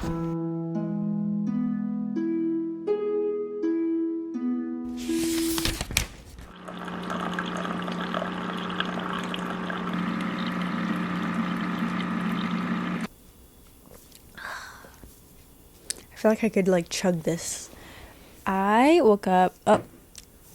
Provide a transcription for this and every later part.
I feel like I could like chug this. I woke up, oh,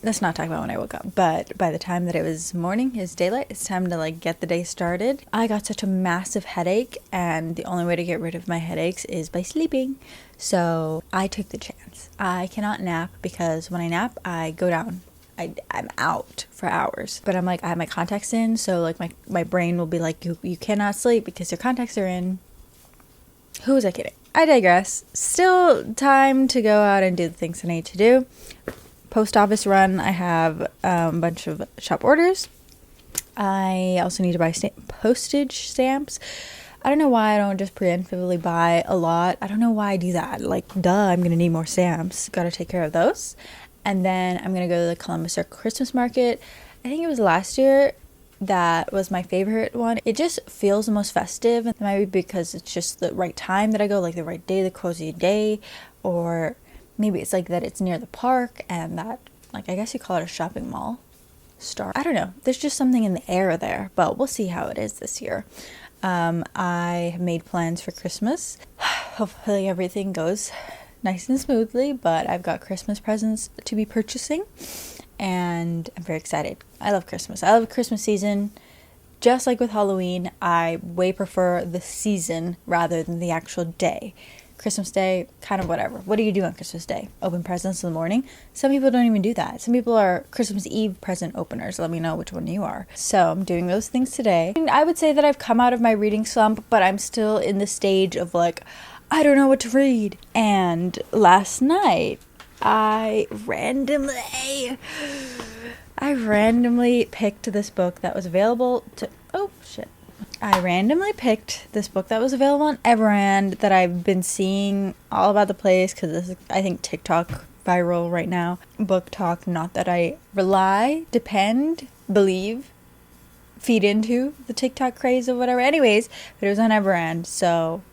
let's not talk about when I woke up, but by the time that it was morning, it's daylight, it's time to like get the day started. I got such a massive headache, and the only way to get rid of my headaches is by sleeping. So I took the chance. I cannot nap because when I nap, I go down. I'm out for hours. But I'm like, I have my contacts in, so like my brain will be like, you cannot sleep because your contacts are in. Who was I kidding? I digress. Still time to go out and do the things I need to do. Post office run. I have a bunch of shop orders. I also need to buy postage stamps. I don't know why I don't just preemptively buy a lot. I don't know why I do that. Like, duh, I'm going to need more stamps. Got to take care of those. And then I'm going to go to the Columbus Circle Christmas market. I think it was last year. That was my favorite one. It just feels the most festive. It might be because it's just the right time that I go, like the right day, the cozy day, or maybe it's like that it's near the park and that, like, I guess you call it a shopping mall. I don't know. There's just something in the air there, but we'll see how it is this year. I have made plans for Christmas. Hopefully everything goes nice and smoothly, but I've got Christmas presents to be purchasing. And I'm very excited. I love Christmas. I love Christmas season. Just like with Halloween, I way prefer the season rather than the actual day. Christmas Day, kind of whatever. What do you do on Christmas Day? Open presents in the morning? Some people don't even do that. Some people are Christmas Eve present openers. Let me know which one you are. So I'm doing those things today. And I would say that I've come out of my reading slump, but I'm still in the stage of like, I don't know what to read. And last night, I randomly picked this book that was available to, I randomly picked this book that was available on Errands that I've been seeing all about the place because this is, I think, TikTok viral right now. Book talk, not that I believe, feed into the TikTok craze or whatever. Anyways, but it was on Errands, so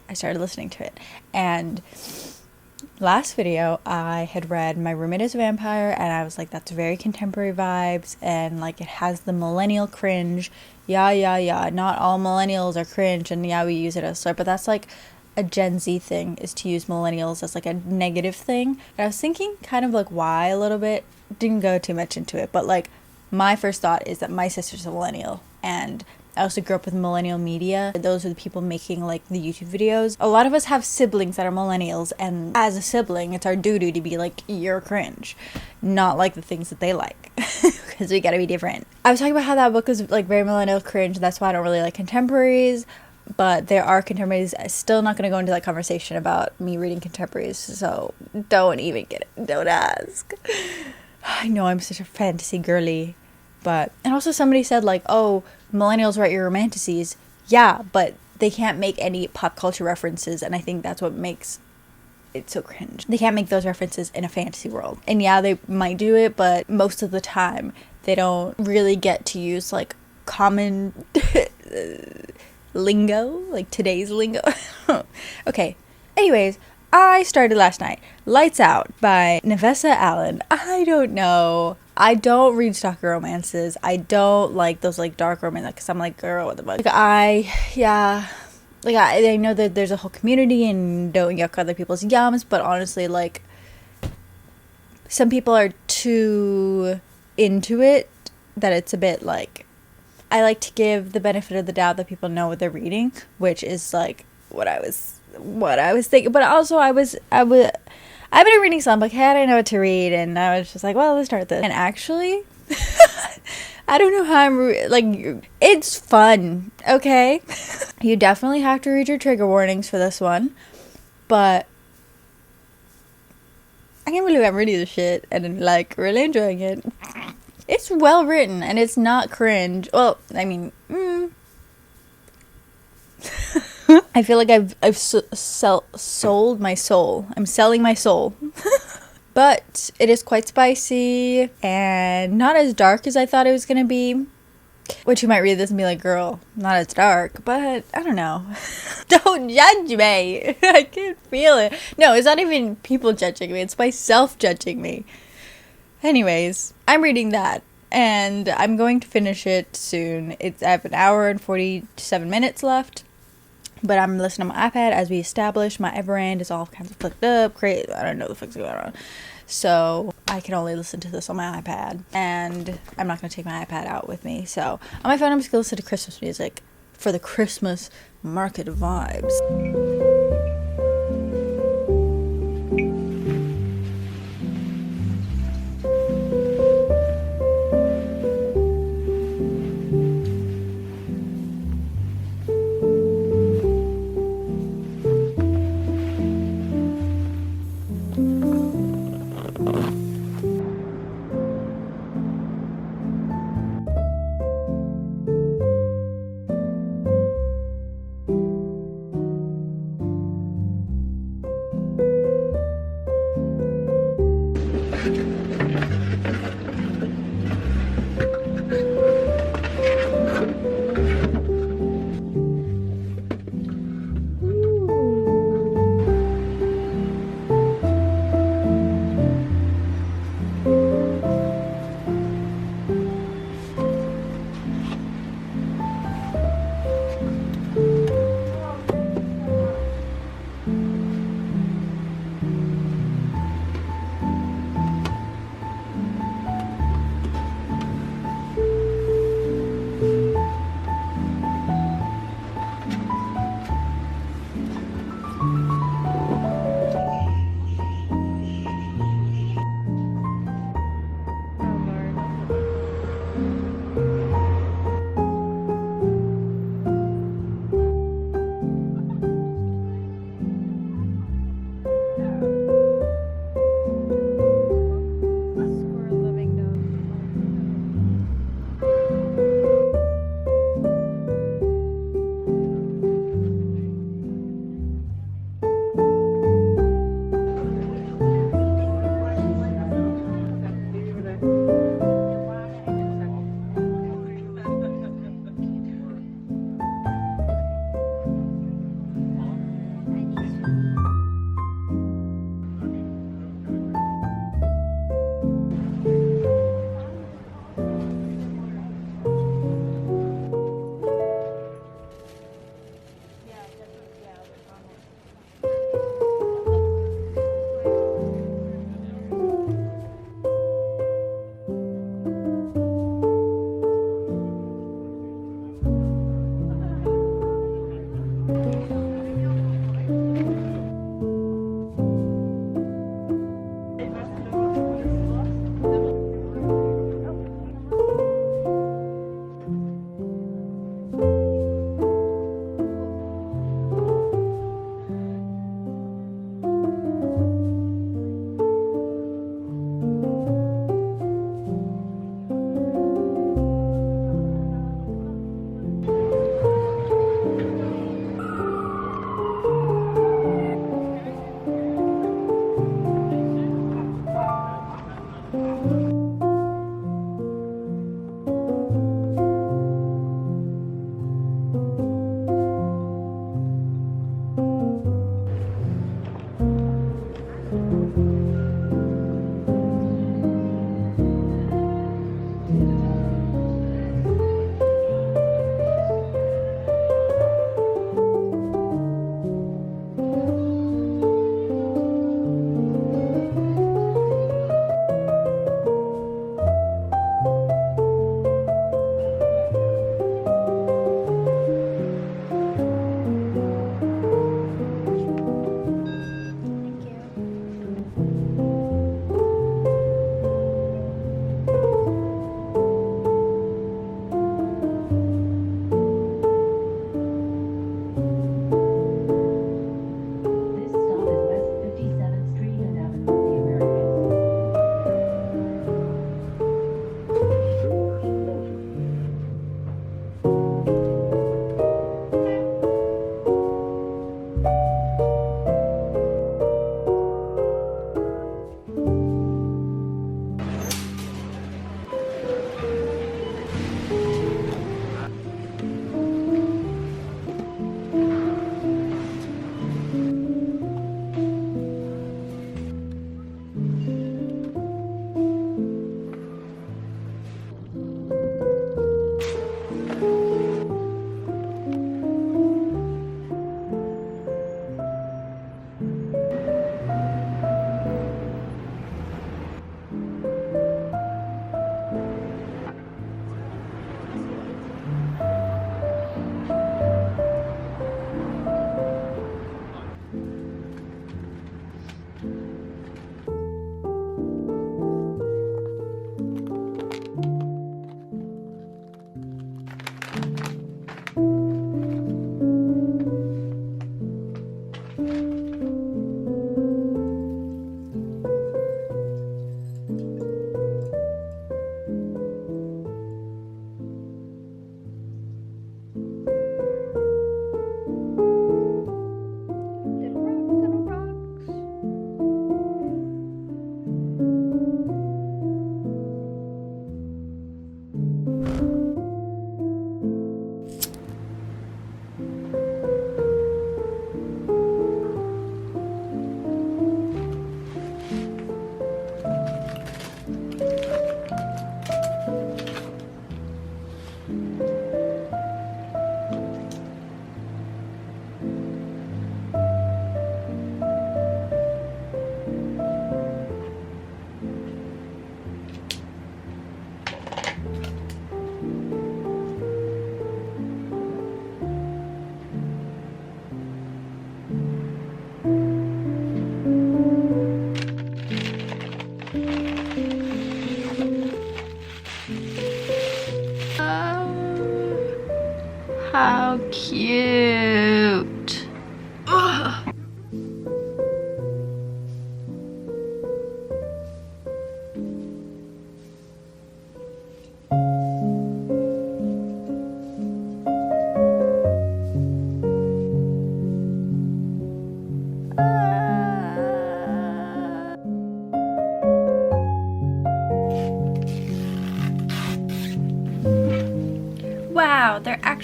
I started listening to it. And last video, I had read My Roommate is a Vampire, and I was like, that's very contemporary vibes, and like it has the millennial cringe. Yeah. Not all millennials are cringe, and yeah, we use it as a slur, but that's like a Gen Z thing, is to use millennials as like a negative thing. And I was thinking kind of like why a little bit. Didn't go too much into it, but like my first thought is that my sister's a millennial, and I also grew up with millennial media. Those are the people making like the YouTube videos. A lot of us have siblings that are millennials, and as a sibling, it's our duty to be like, you're cringe. Not like the things that they like, because we gotta be different. I was talking about how that book is like very millennial cringe. That's why I don't really like contemporaries, but there are contemporaries. I'm still not gonna go into that conversation about me reading contemporaries, so don't even get it. Don't ask. I know I'm such a fantasy girly. But, and also somebody said like, oh, millennials write your romanticises. Yeah, but they can't make any pop culture references, and I think that's what makes it so cringe. They can't make those references in a fantasy world. And yeah, they might do it, but most of the time they don't really get to use like common lingo, like today's lingo. Okay, anyways, I started last night. Lights Out by Navessa Allen. I don't know. I don't read stalker romances. I don't like those like dark romances because I'm like, girl, what the fuck. I know that there's a whole community and don't yuck other people's yums, but honestly, like, some people are too into it that it's a bit like, I like to give the benefit of the doubt that people know what they're reading, which is like what I was thinking. But also I've been reading some, like, hey, I didn't know what to read, and I was just like, well, let's start this. And actually, I don't know how it's fun, okay? You definitely have to read your trigger warnings for this one, but I can't believe I'm reading this shit and, like, really enjoying it. It's well written, and it's not cringe. Well, I mean, I feel like I've sold my soul. I'm selling my soul. But it is quite spicy and not as dark as I thought it was going to be. Which you might read this and be like, girl, not as dark. But I don't know. Don't judge me. I can't feel it. No, it's not even people judging me. It's myself judging me. Anyways, I'm reading that. And I'm going to finish it soon. I have an hour and 47 minutes left. But I'm listening on my iPad, as we established. My Everand is all kinds of fucked up. I don't know what the fuck's going on. So I can only listen to this on my iPad. And I'm not going to take my iPad out with me. So on my phone, I'm just going to listen to Christmas music for the Christmas market vibes.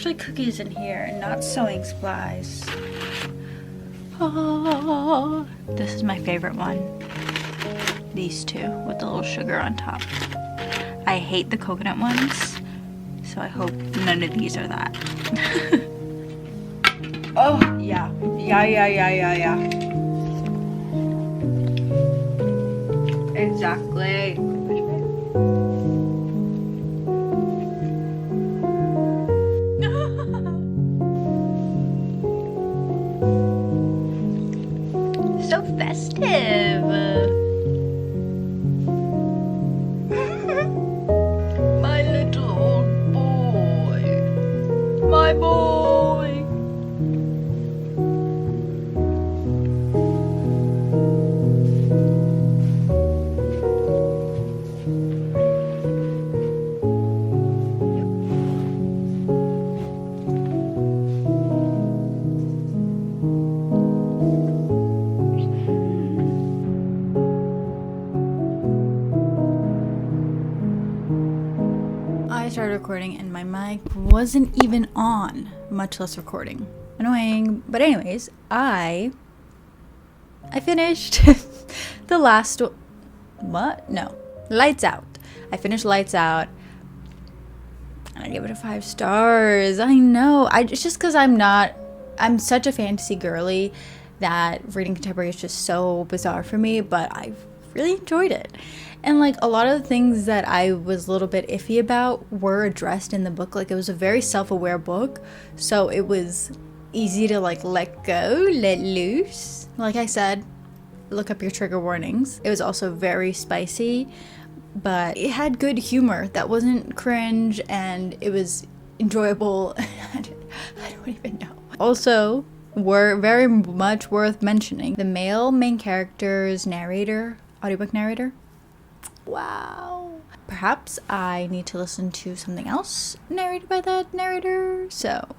actually cookies in here and not sewing supplies. Oh, this is my favorite one. These two with the little sugar on top. I hate the coconut ones, so I hope none of these are that. Oh, yeah. Yeah. Exactly. So festive. My little old boy. My boy. I started recording and my mic wasn't even on, much less recording. Annoying. But anyways, I finished the last what? No. Lights Out. I finished Lights Out and I gave it a 5 stars. I know. It's just because I'm such a fantasy girly that reading contemporary is just so bizarre for me, but I've really enjoyed it. And like a lot of the things that I was a little bit iffy about were addressed in the book. Like it was a very self-aware book, so it was easy to like let go, let loose. Like I said, look up your trigger warnings. It was also very spicy, but it had good humor that wasn't cringe, and it was enjoyable. I don't even know. Also, were very much worth mentioning the male main character's narrator, audiobook narrator. Wow. Perhaps I need to listen to something else narrated by that narrator. So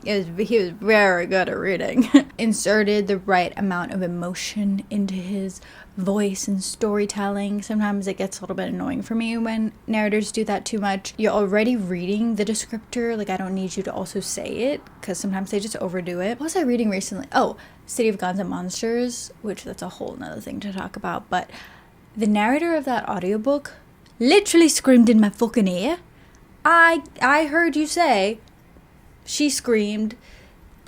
he was very good at reading. Inserted the right amount of emotion into his voice and storytelling. Sometimes it gets a little bit annoying for me when narrators do that too much. You're already reading the descriptor. Like I don't need you to also say it, because sometimes they just overdo it. What was I reading recently? Oh, City of Gods and Monsters, which that's a whole nother thing to talk about. But the narrator of that audiobook literally screamed in my fucking ear. I heard you say, she screamed,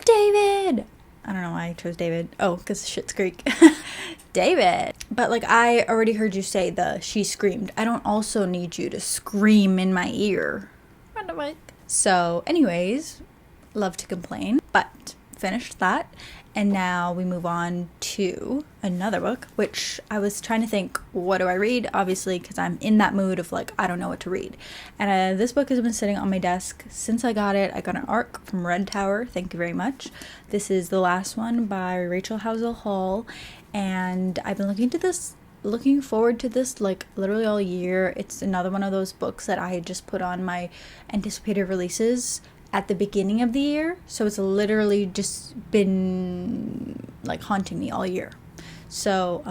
David! I don't know why I chose David. Oh, because Schitt's Creek. David! But like, I already heard you say she screamed. I don't also need you to scream in my ear. So, anyways, love to complain, but finished that. And now we move on to another book, which I was trying to think, what do I read? Obviously, because I'm in that mood of like, I don't know what to read. And this book has been sitting on my desk since I got it. I got an ARC from Red Tower. Thank you very much. This is the last one by Rachel Howzell Hall. And I've been looking forward to this like literally all year. It's another one of those books that I just put on my anticipated releases at the beginning of the year, so it's literally just been like haunting me all year. So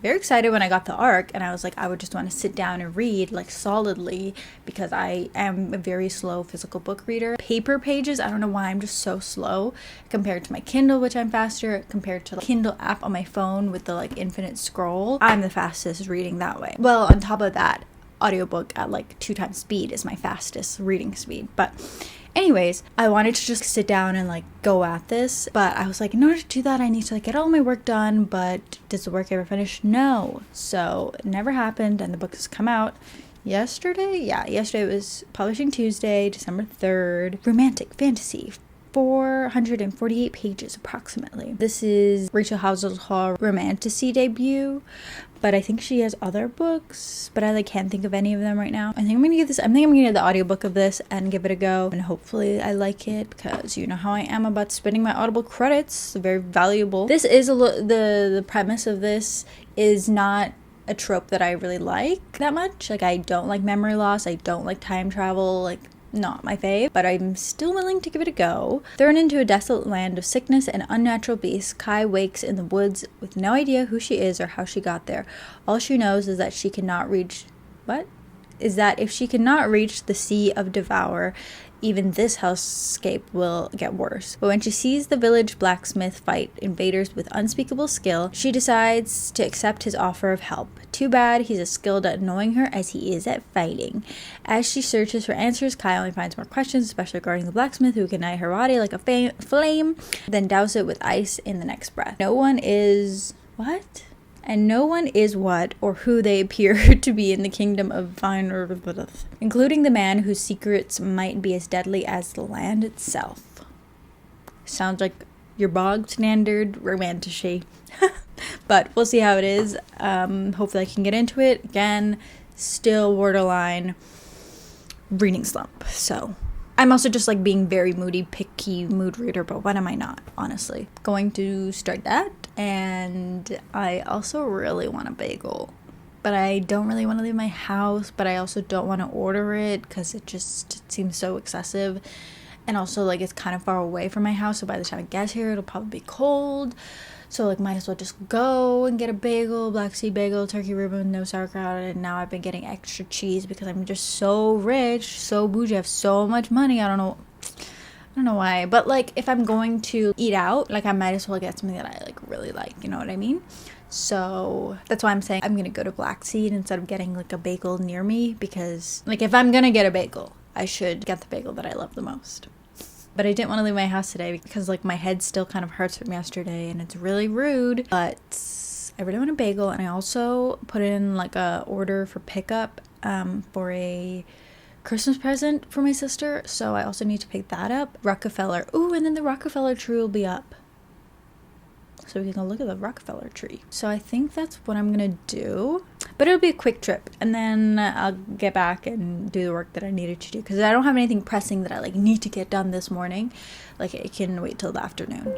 very excited when I got the ARC, and I was like, I would just want to sit down and read like solidly, because I am a very slow physical book reader. Paper pages, I don't know why I'm just so slow compared to my Kindle, which I'm faster, compared to the Kindle app on my phone with the like infinite scroll. I'm the fastest reading that way. Well, on top of that, audiobook at like 2 times speed is my fastest reading speed. But anyways, I wanted to just sit down and like go at this, but I was like, in order to do that, I need to like get all my work done. But does the work ever finish? No. So it never happened, and the book has come out yesterday. Yeah, yesterday. It was publishing Tuesday, December 3rd. Romantic fantasy, 448 pages approximately. This is Rachel Howzell Hall Romantasy debut, but I think she has other books, but I like can't think of any of them right now. I think I'm gonna get the audiobook of this and give it a go, and hopefully I like it, because you know how I am about spending my Audible credits. They're very valuable. This is the premise of this is not a trope that I really like that much. Like, I don't like memory loss, I don't like time travel, like not my fave, but I'm still willing to give it a go. Thrown into a desolate land of sickness and unnatural beasts, Kai wakes in the woods with no idea who she is or how she got there. All she knows is that if she cannot reach the Sea of Devour, even this housecape will get worse. But when she sees the village blacksmith fight invaders with unspeakable skill, she decides to accept his offer of help. Too bad he's as skilled at annoying her as he is at fighting. As she searches for answers, Kai only finds more questions, especially regarding the blacksmith who can ignite her body like a flame, then douse it with ice in the next breath. No one is... what? And no one is what or who they appear to be in the kingdom of Vine, including the man whose secrets might be as deadly as the land itself. Sounds like your bog standard romantic. But we'll see how it is. Hopefully I can get into it. Again, still borderline reading slump. So I'm also just like being very moody, picky mood reader, but when am I not, honestly? Going to start that. And I also really want a bagel, but I don't really want to leave my house, but I also don't want to order it because it seems so excessive. And also like it's kind of far away from my house, so by the time I get here it'll probably be cold. So like might as well just go and get a bagel, black seed bagel, turkey ribbon, no sauerkraut. And now I've been getting extra cheese because I'm just so rich, so bougie, I have so much money. I don't know why, but like if I'm going to eat out, like I might as well get something that I like really like, you know what I mean? So that's why I'm saying I'm gonna go to Black Seed instead of getting like a bagel near me, because like if I'm gonna get a bagel, I should get the bagel that I love the most. But I didn't want to leave my house today because like my head still kind of hurts from yesterday and it's really rude, but I really want a bagel. And I also put in like a order for pickup for a Christmas present for my sister, so I also need to pick that up. Rockefeller. Ooh, and then the Rockefeller tree will be up, so we can go look at the Rockefeller tree. So I think that's what I'm gonna do, but it'll be a quick trip, and then I'll get back and do the work that I needed to do because I don't have anything pressing that I like need to get done this morning. Like it can wait till the afternoon.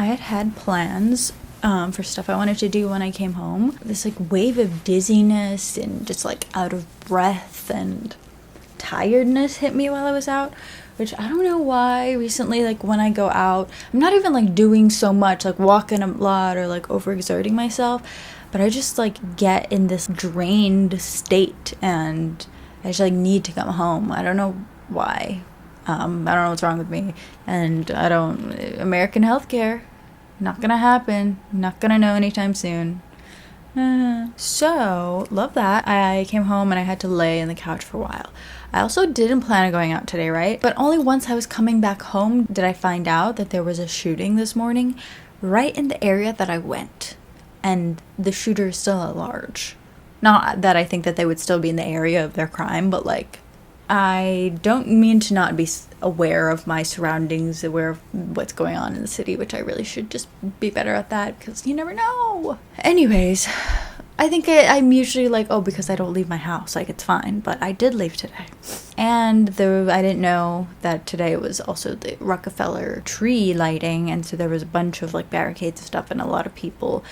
I had plans for stuff I wanted to do when I came home. This like wave of dizziness and just like out of breath and tiredness hit me while I was out, which I don't know why. Recently, like when I go out, I'm not even like doing so much, like walking a lot or like overexerting myself, but I just like get in this drained state and I just like need to come home. I don't know why. I don't know what's wrong with me, and American healthcare, not gonna happen, not gonna know anytime soon. So, love that. I came home and I had to lay in the couch for a while. I also didn't plan on going out today, right? But only once I was coming back home did I find out that there was a shooting this morning right in the area that I went. And the shooter is still at large. Not that I think that they would still be in the area of their crime, but like, I don't mean to not be aware of my surroundings, aware of what's going on in the city, which I really should just be better at that, because you never know. Anyways, I think I'm usually like, oh, because I don't leave my house, like it's fine, but I did leave today. And I didn't know that today was also the Rockefeller tree lighting, and so there was a bunch of like barricades and stuff and a lot of people.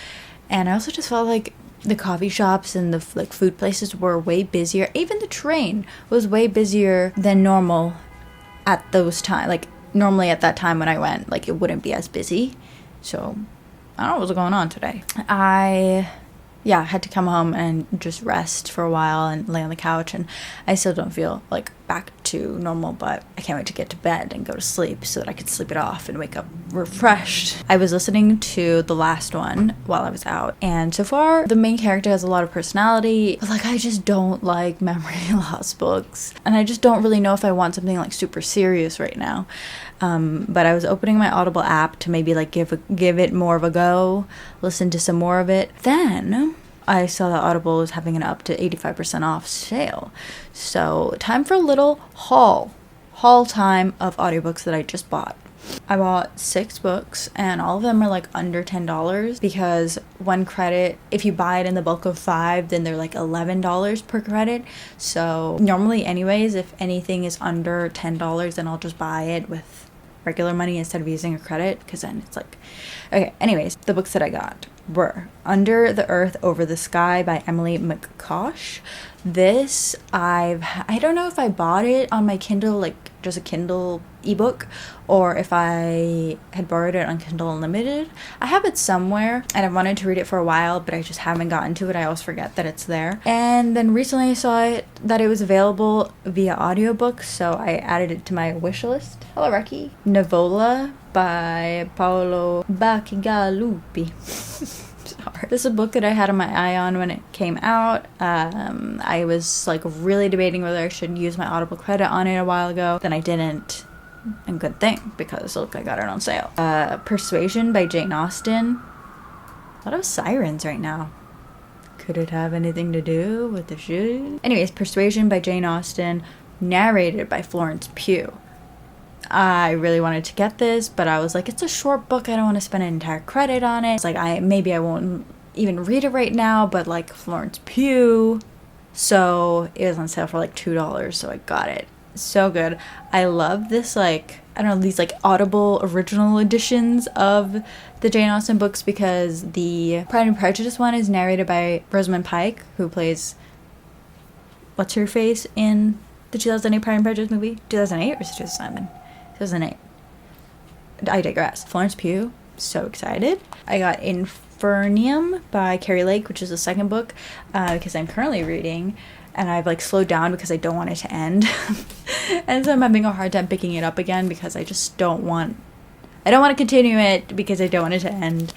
And I also just felt like the coffee shops and the like food places were way busier. Even the train was way busier than normal at those times. Like normally at that time when I went, like it wouldn't be as busy. So I don't know what's going on today. I had to come home and just rest for a while and lay on the couch, and I still don't feel like back to normal, but I can't wait to get to bed and go to sleep so that I can sleep it off and wake up refreshed. I was listening to the last one while I was out, and so far the main character has a lot of personality, but like I just don't like memory loss books, and I just don't really know if I want something like super serious right now. But I was opening my Audible app to maybe like give it more of a go, listen to some more of it. Then I saw that Audible was having an up to 85% off sale. So time for a little haul time of audiobooks that I just bought. I bought 6 books, and all of them are like under $10 because one credit, if you buy it in the bulk of 5, then they're like $11 per credit. So normally anyways, if anything is under $10, then I'll just buy it with regular money instead of using a credit, because then it's like, okay, anyways, the books that I got were Under the Earth, Over the Sky by Emily McCosh. This, I don't know if I bought it on my Kindle, like just a Kindle ebook, or if I had borrowed it on Kindle Unlimited. I have it somewhere, and I've wanted to read it for a while, but I just haven't gotten to it. I always forget that it's there. And then recently I saw that it was available via audiobook, so I added it to my wish list. Hello, Rocky. Navola by Paolo Bacigalupi. Sorry. This is a book that I had my eye on when it came out. I was like really debating whether I should use my Audible credit on it a while ago. Then I didn't. And good thing, because look, I got it on sale. Persuasion by Jane Austen. A lot of sirens right now. Could it have anything to do with the shooting? Anyways, Persuasion by Jane Austen, narrated by Florence Pugh. I really wanted to get this, but I was like, it's a short book, I don't want to spend an entire credit on it. It's like, maybe I won't even read it right now, but like Florence Pugh. So it was on sale for like $2, so I got it. So good. I love this, like, I don't know, these like Audible original editions of the Jane Austen books, because the Pride and Prejudice one is narrated by Rosamund Pike, who plays what's her face in the 2008 Pride and Prejudice movie? 2008 or 2007? 2008. I digress. Florence Pugh, so excited. I got Infernium by Carrie Lake, which is the second book, because I'm currently reading, and I've like slowed down because I don't want it to end. And so I'm having a hard time picking it up again because I just don't want to continue it because I don't want it to end.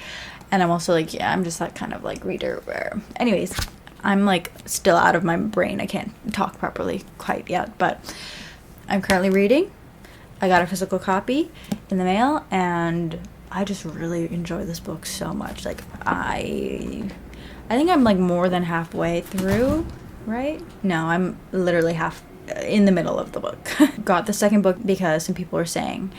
And I'm also like, yeah, I'm just that kind of like reader where, anyways, I'm like still out of my brain. I can't talk properly quite yet, but I'm currently reading. I got a physical copy in the mail, and I just really enjoy this book so much. Like I think I'm like more than halfway through, right? No, I'm literally half in the middle of the book. Got the second book because some people were saying,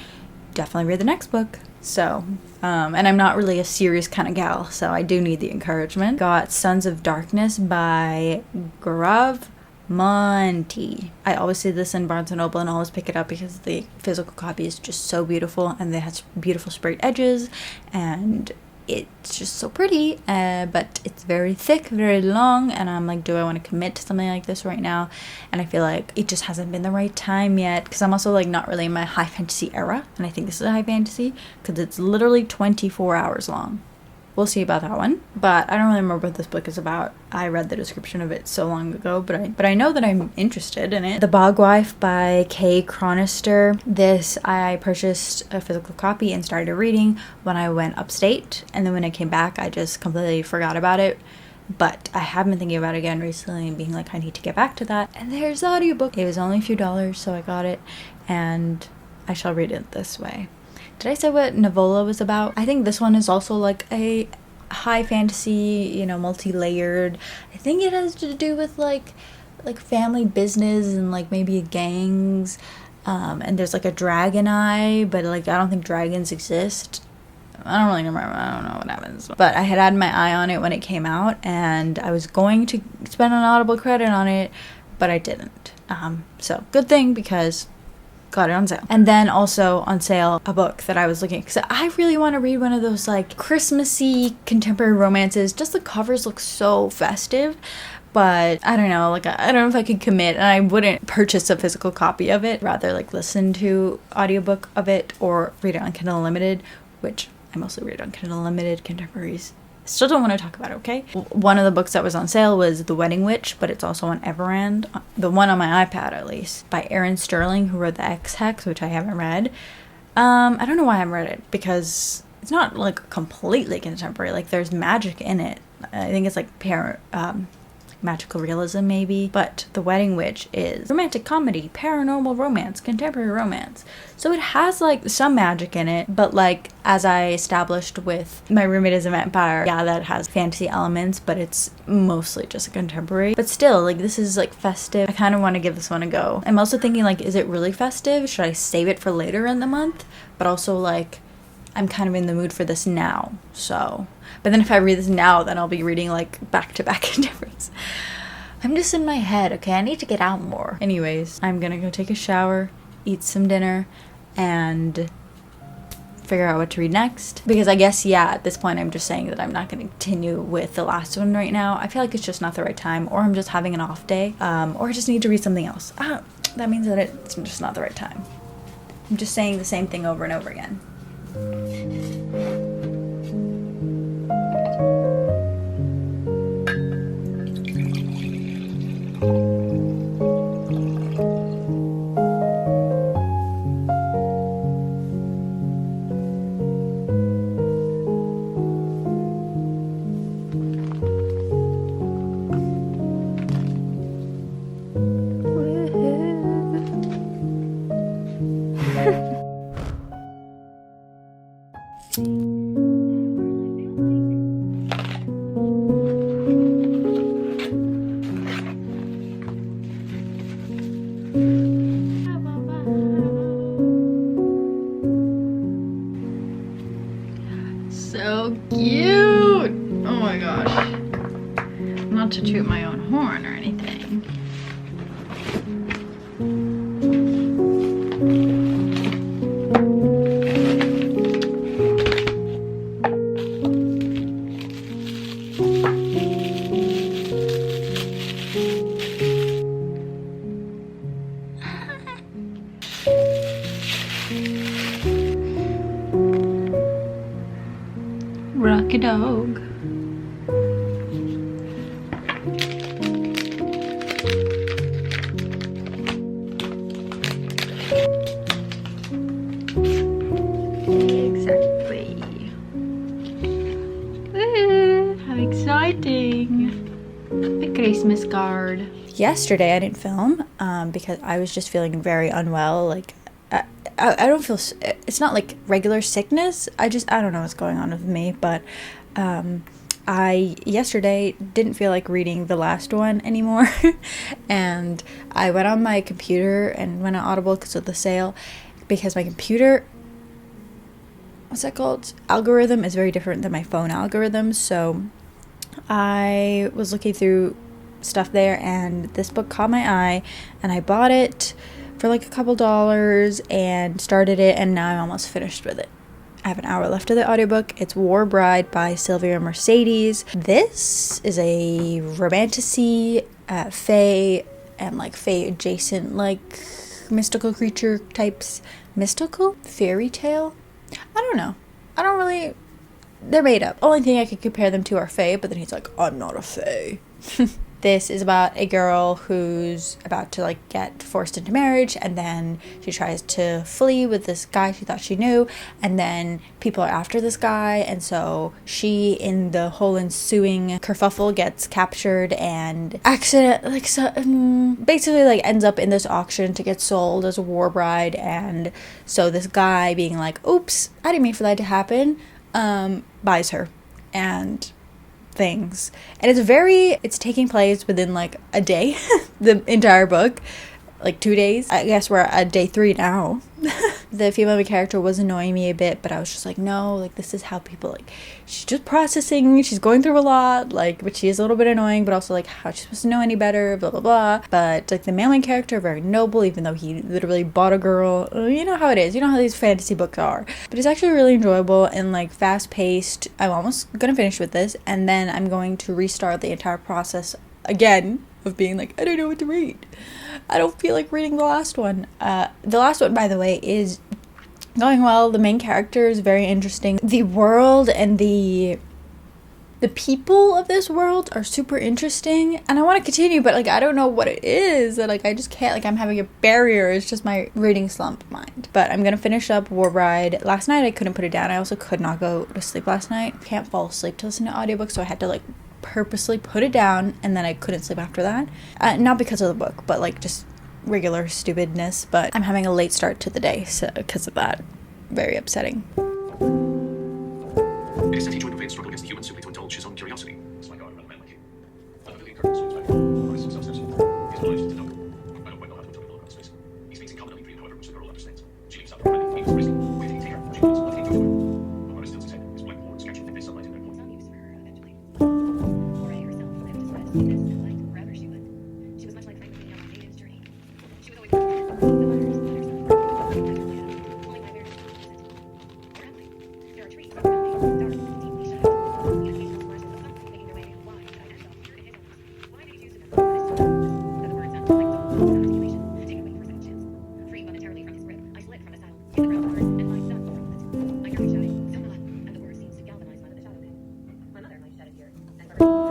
definitely read the next book. So, and I'm not really a serious kind of gal, so I do need the encouragement. Got Sons of Darkness by Gaurav Monty. I always see this in Barnes & Noble and always pick it up because the physical copy is just so beautiful, and it has beautiful sprayed edges, and it's just so pretty, but it's very thick, very long, and I'm like, do I want to commit to something like this right now? And I feel like it just hasn't been the right time yet, because I'm also like not really in my high fantasy era, and I think this is a high fantasy because it's literally 24 hours long. We'll see about that one, but I don't really remember what this book is about. I read the description of it so long ago, but I know that I'm interested in it. The Bog Wife by Kay Chronister. This, I purchased a physical copy and started reading when I went upstate, and then when I came back, I just completely forgot about it. But I have been thinking about it again recently and being like, I need to get back to that. And there's the audiobook. It was only a few dollars, so I got it, and I shall read it this way. Did I say what Navola was about? I think this one is also like a high fantasy, you know, multi-layered. I think it has to do with like family business and like maybe gangs. And there's like a dragon eye, but like I don't think dragons exist. I don't really remember. I don't know what happens. But I had my eye on it when it came out, and I was going to spend an Audible credit on it, but I didn't. So good thing, because got it on sale. And then also on sale, a book that I was looking at, because I really want to read one of those like Christmassy contemporary romances. Just the covers look so festive, but I don't know, like I don't know if I could commit, and I wouldn't purchase a physical copy of it, rather like listen to audiobook of it or read it on Kindle Unlimited, which I mostly read on Kindle Unlimited contemporaries. Still don't want to talk about it, okay? One of the books that was on sale was The Wedding Witch, but it's also on Errands, the one on my iPad at least, by Aaron Sterling, who wrote The X-Hex, which I haven't read. I don't know why I haven't read it, because it's not like completely contemporary. Like there's magic in it. I think it's like magical realism maybe, but The Wedding Witch is romantic comedy, paranormal romance, contemporary romance. So it has like some magic in it, but like as I established with My Roommate is a Vampire, yeah, that has fantasy elements, but it's mostly just a contemporary. But still, like this is like festive. I kind of want to give this one a go. I'm also thinking like, is it really festive? Should I save it for later in the month? But also like, I'm kind of in the mood for this now, so. But then if I read this now, then I'll be reading like back-to-back contemporaries. I'm just in my head, okay? I need to get out more. Anyways, I'm gonna go take a shower, eat some dinner, and figure out what to read next. Because I guess, yeah, at this point I'm just saying that I'm not gonna continue with the last one right now. I feel like it's just not the right time, or I'm just having an off day, or I just need to read something else. That means that it's just not the right time. I'm just saying the same thing over and over again. So cute! Oh my gosh. Not to toot my own horn or anything. Rocky dog. Exactly. How exciting. A Christmas card. Yesterday I didn't film because I was just feeling very unwell. Like I don't feel, it's not like regular sickness. I don't know what's going on with me, but I yesterday didn't feel like reading the last one anymore. And I went on my computer and went on Audible because of the sale, because my computer, what's that called? Algorithm is very different than my phone algorithm. So I was looking through stuff there, and this book caught my eye, and I bought it for like a couple dollars and started it, and now I'm almost finished with it. I have an hour left of the audiobook. It's War Bride by Sylvia and Mercedes. This is a romantasy, fae, and like fae adjacent, like mystical creature types. Mystical? Fairy tale? I don't know. I don't really... They're made up. Only thing I could compare them to are fae, but then he's like, I'm not a fae. This is about a girl who's about to like get forced into marriage, and then she tries to flee with this guy she thought she knew, and then people are after this guy, and so she, in the whole ensuing kerfuffle, gets captured and basically like ends up in this auction to get sold as a war bride. And so this guy, being like, oops, I didn't mean for that to happen, buys her and things. And it's taking place within like a day. The entire book, like 2 days. I guess we're at day 3 now. The female character was annoying me a bit, but I was just like, no, like this is how people, like, she's just processing, she's going through a lot, like, but she is a little bit annoying, but also like, how's she supposed to know any better, blah blah blah. But like the male character, very noble, even though he literally bought a girl. You know how it is, you know how these fantasy books are. But it's actually really enjoyable and like fast paced. I'm almost gonna finish with this, and then I'm going to restart the entire process again of being like, I don't know what to read. I don't feel like reading the last one. The last one, by the way, is going well. The main character is very interesting. The world and the people of this world are super interesting, and I want to continue, but like I don't know what it is. Like I just can't. Like I'm having a barrier. It's just my reading slump mind. But I'm gonna finish up War Bride. Last night I couldn't put it down. I also could not go to sleep last night. Can't fall asleep to listen to audiobooks, so I had to like purposely put it down, and then I couldn't sleep after that. Not because of the book, but like just regular stupidness. But I'm having a late start to the day, so because of that. Very upsetting. It is said he joined a weird struggle against the humans simply to indulge his own curiosity. It's like, oh, I run a man like you. I don't really encourage suicide. His knowledge is to know. I don't quite know how to interpret the space. He speaks in common Greek, however, which the girl understands. She leaves out the remedy. He was risky. Where did he take her? She wants. What did he do to her? But what is still to say is black board sketching in the sunlight in their corner. Some use for her eventually. Moray herself lived as much as like wherever she went. She was much like Frank on Aiden's journey. She was always the hunters, let herself only by very little visit. Where am I? There are trees around me, dark, deeply shadowed. The occasional flashes of sun making their way wide out of herself here to his own. Why did he use it? But I still know that the words sound like bones without articulation. Take a wait for a second chance. Freeing momentarily from his grip, I slid from his saddle, hit the ground hard, and lied stunned for a moment. I heard me shouting, Sylvia, and the words seemed to galvanize my the shadow pit. My mother might shed a tear, and for her.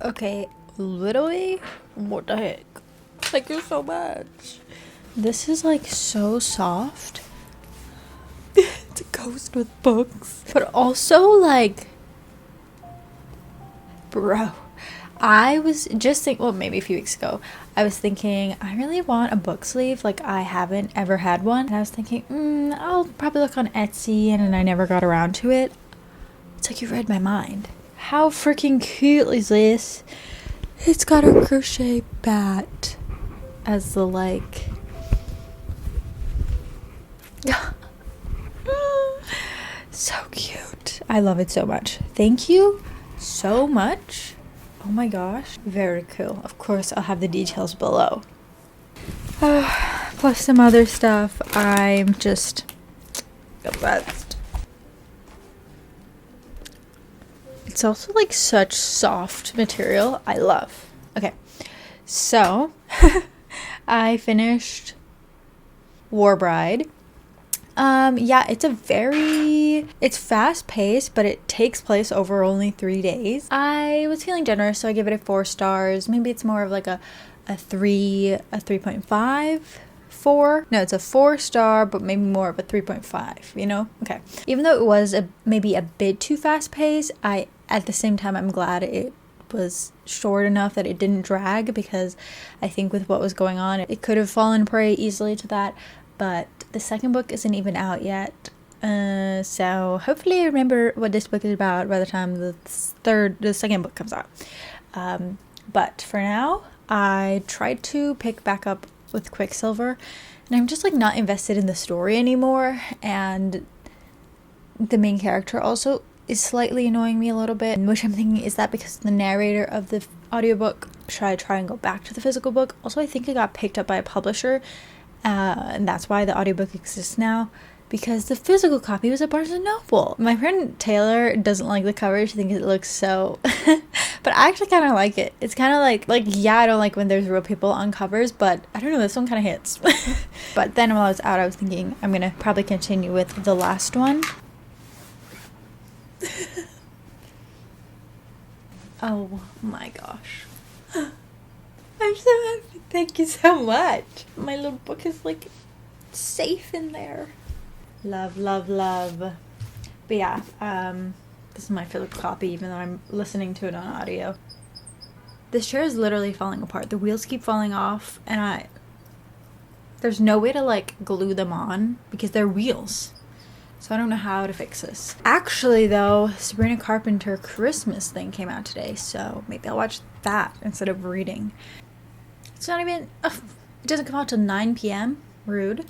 Okay, literally, what the heck? Thank you so much. This is like so soft. It's a ghost with books. But also like, bro, I was just thinking, well, maybe a few weeks ago, I was thinking, I really want a book sleeve. Like, I haven't ever had one. And I was thinking, I'll probably look on Etsy, and I never got around to it. It's like you read my mind. How freaking cute is this? It's got a crochet bat as the, like... So cute. I love it so much. Thank you so much. Oh my gosh. Very cool. Of course, I'll have the details below. Plus some other stuff. I'm just the best. It's also like such soft material. I love. Okay. So, I finished War Bride. Yeah, it's fast paced, but it takes place over only 3 days. I was feeling generous, so I give it a 4 stars. Maybe it's more of like a 3.5, 4. No, it's a 4-star, but maybe more of a 3.5, you know? Okay. Even though it was maybe a bit too fast paced, at the same time, I'm glad it was short enough that it didn't drag, because I think with what was going on, it could have fallen prey easily to that. But the second book isn't even out yet, so hopefully I remember what this book is about by the time the second book comes out. But for now, I tried to pick back up with Quicksilver, and I'm just like not invested in the story anymore, and the main character also is slightly annoying me a little bit, which I'm thinking, is that because the narrator of the audiobook? Should I try and go back to the physical book? Also, I think it got picked up by a publisher, and that's why the audiobook exists now, because the physical copy was at Barnes & Noble. My friend Taylor doesn't like the cover. She thinks it looks so... But I actually kind of like it. It's kind of like, yeah, I don't like when there's real people on covers, but I don't know, this one kind of hits. But then while I was out, I was thinking I'm going to probably continue with the last one. Oh my gosh. I'm so happy. Thank you so much. My little book is like safe in there. Love, love, love. But yeah, this is my physical copy, even though I'm listening to it on audio. This chair is literally falling apart. The wheels keep falling off, and there's no way to like glue them on because they're wheels. So I don't know how to fix this. Actually though, Sabrina Carpenter Christmas thing came out today, so maybe I'll watch that instead of reading. It's not even, it doesn't come out till 9 p.m. Rude.